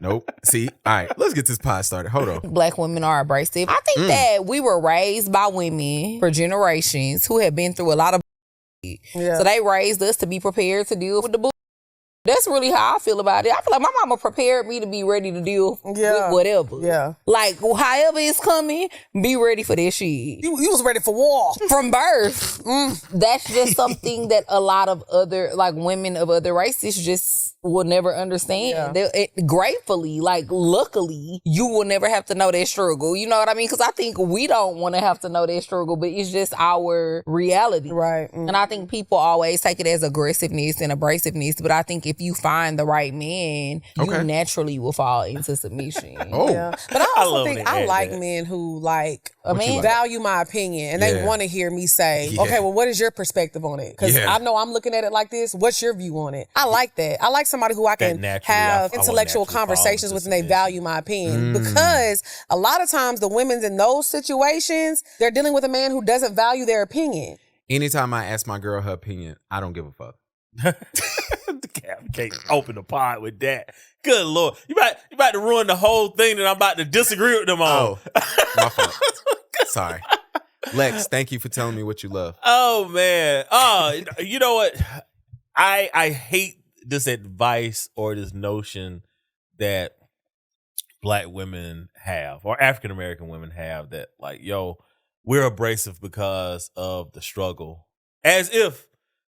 Nope. See? All right, let's get this pod started. Hold on. Black women are abrasive. I think that we were raised by women for generations who have been through a lot of Yeah. So they raised us to be prepared to deal with the That's really how I feel about it. I feel like my mama prepared me to be ready to deal with whatever. Yeah. Like, however it's coming, be ready for that shit. You was ready for war. From birth. That's just something that a lot of other, like, women of other races just will never understand. Yeah. Gratefully, like, luckily, you will never have to know that struggle. You know what I mean? Because I think we don't want to have to know that struggle, but it's just our reality. Right. And I think people always take it as aggressiveness and abrasiveness, but I think if you find the right man, you naturally will fall into submission. Yeah. But I also think I like that. men who like man value my opinion and they want to hear me say, okay, well, what is your perspective on it? Because I know I'm looking at it like this. What's your view on it? I like that. I like somebody who I can have intellectual conversations with and they value my opinion. Because a lot of times the women in those situations, they're dealing with a man who doesn't value their opinion. Anytime I ask my girl her opinion, I don't give a fuck. Can't open the pod with that. Good Lord. You about to ruin the whole thing that I'm about to disagree with them on. Oh, my fault. Sorry. Lex, thank you for telling me what you love. Oh, man. Oh, you know what? I hate this advice or this notion that Black women have or African American women have that, like, yo, we're abrasive because of the struggle. As if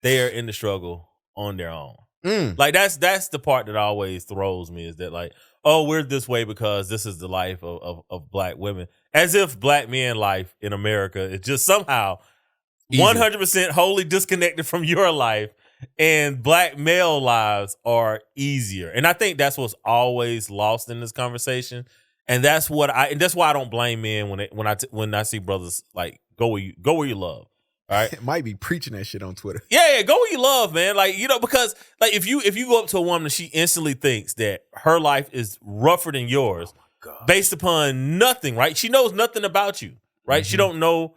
they are in the struggle on their own. Like, that's the part that always throws me, is that, like, oh, we're this way because this is the life of Black women. As if Black men life in America is just somehow 100% wholly disconnected from your life, and Black male lives are easier. And I think that's what's always lost in this conversation. And that's why I don't blame men when I see brothers like go where you love. All right. It might be preaching that shit on Twitter. Yeah, go where you love, man. Like, you know, because like if you go up to a woman and she instantly thinks that her life is rougher than yours based upon nothing, right? She knows nothing about you, right? She don't know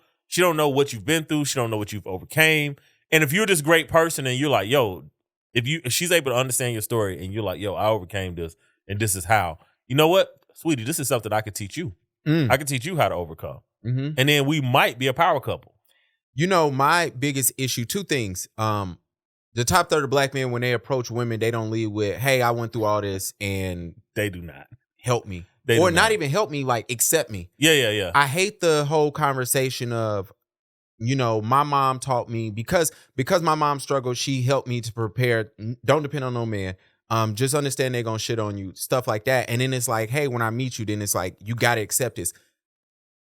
what you've been through. She don't know what you've overcame. And if you're this great person and you're like, yo, if she's able to understand your story and you're like, yo, I overcame this and this is how, you know what, sweetie, this is something I could teach you. I could teach you how to overcome. And then we might be a power couple. You know, my biggest issue, two things. The top third of Black men, when they approach women, they don't lead with, hey, I went through all this and they do not help me. Or not even help me, like accept me. Yeah. I hate the whole conversation of, you know, my mom taught me because my mom struggled, she helped me to prepare. Don't depend on no man. Just understand they're gonna shit on you, stuff like that. And then it's like, hey, when I meet you, then it's like, you gotta accept this.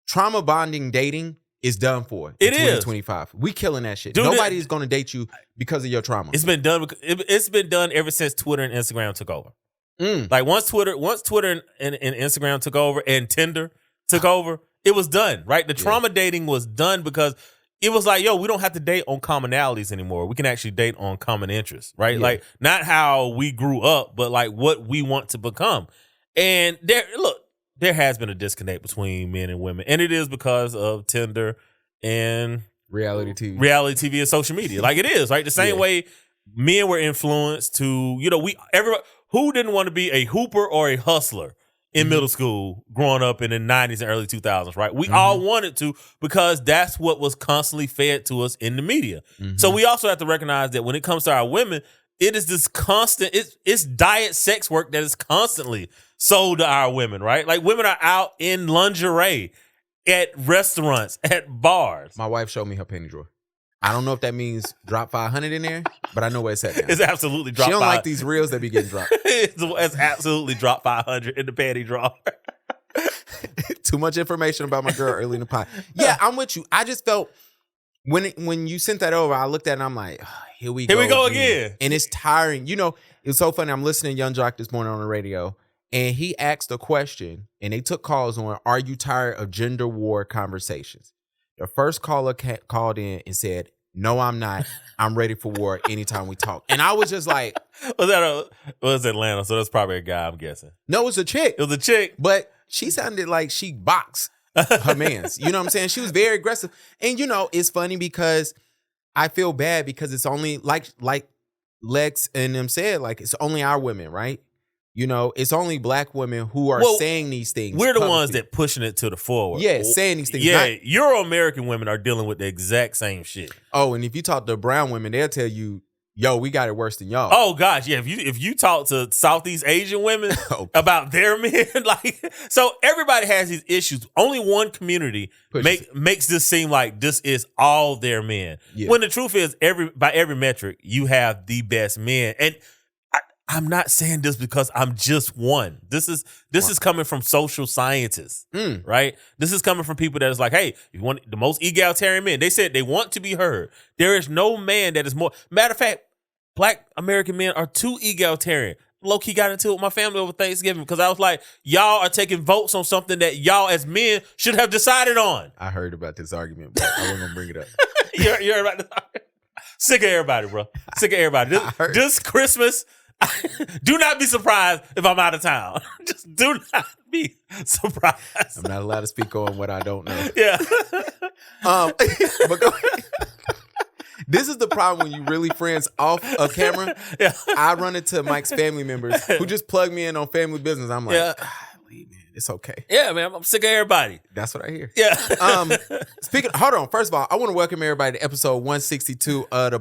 Trauma bonding dating is done for. It is 2025. We killing that shit. Dude, Nobody's gonna date you because of your trauma. It's been done. It's been done ever since Twitter and Instagram took over. Like once Twitter and Instagram took over and Tinder took over, it was done. Right, the trauma dating was done because it was like, yo, we don't have to date on commonalities anymore. We can actually date on common interests. Right, like not how we grew up, but like what we want to become. And there has been a disconnect between men and women, and it is because of Tinder and reality TV and social media. Like it is, right? The same way men were influenced to, you know, everybody who didn't want to be a hooper or a hustler in middle school growing up in the 90s and early 2000s, right? We all wanted to because that's what was constantly fed to us in the media. So we also have to recognize that when it comes to our women, it is this constant, it's diet sex work that is constantly sold to our women, right? Like women are out in lingerie at restaurants, at bars. My wife showed me her penny drawer. I don't know if that means drop 500 in there, but I know where it's at now. It's absolutely drop 500. She don't like these reels that be getting dropped. It's absolutely drop 500 in the panty drawer. Too much information about my girl early in the pod. Yeah, I'm with you. I just felt when you sent that over, I looked at it and I'm like, oh, here we go again. And it's tiring. You know, it was so funny. I'm listening to Young Jock this morning on the radio, and he asked a question, and they took calls on, are you tired of gender war conversations? The first caller called in and said, no, I'm not. I'm ready for war anytime we talk. And I was just like... was Atlanta, so that's probably a guy, I'm guessing. No, it was a chick. It was a chick. But she sounded like she boxed her mans. You know what I'm saying? She was very aggressive. And, you know, it's funny because I feel bad because it's only, like Lex and them said, like, it's only our women, right? You know, it's only black women who are saying these things. We're the ones that pushing it to the forward. Yeah, saying these things. Yeah, Euro-American women are dealing with the exact same shit. Oh, and if you talk to brown women, they'll tell you, yo, we got it worse than y'all. Oh gosh, yeah. If you talk to Southeast Asian women about their men, so everybody has these issues. Only one community makes this seem like this is all their men. Yeah. When the truth is, by every metric, you have the best men. And I'm not saying this because I'm just one. This is coming from social scientists, right? This is coming from people that is like, hey, you want the most egalitarian men. They said they want to be heard. There is no man that is more. Matter of fact, black American men are too egalitarian. Low-key got into it with my family over Thanksgiving because I was like, y'all are taking votes on something that y'all as men should have decided on. I heard about this argument, but I wasn't going to bring it up. you heard about this argument? Sick of everybody, bro. Sick of everybody. This Christmas... do not be surprised if I'm out of town. Just do not be surprised. I'm not allowed to speak on what I don't know. Yeah. But go ahead. This is the problem when you really friends off a camera. Yeah. I run into Mike's family members who just plug me in on family business. I'm like, man, it's okay. Yeah, man, I'm sick of everybody. That's what I hear. Yeah. Hold on. First of all, I want to welcome everybody to episode 162 of the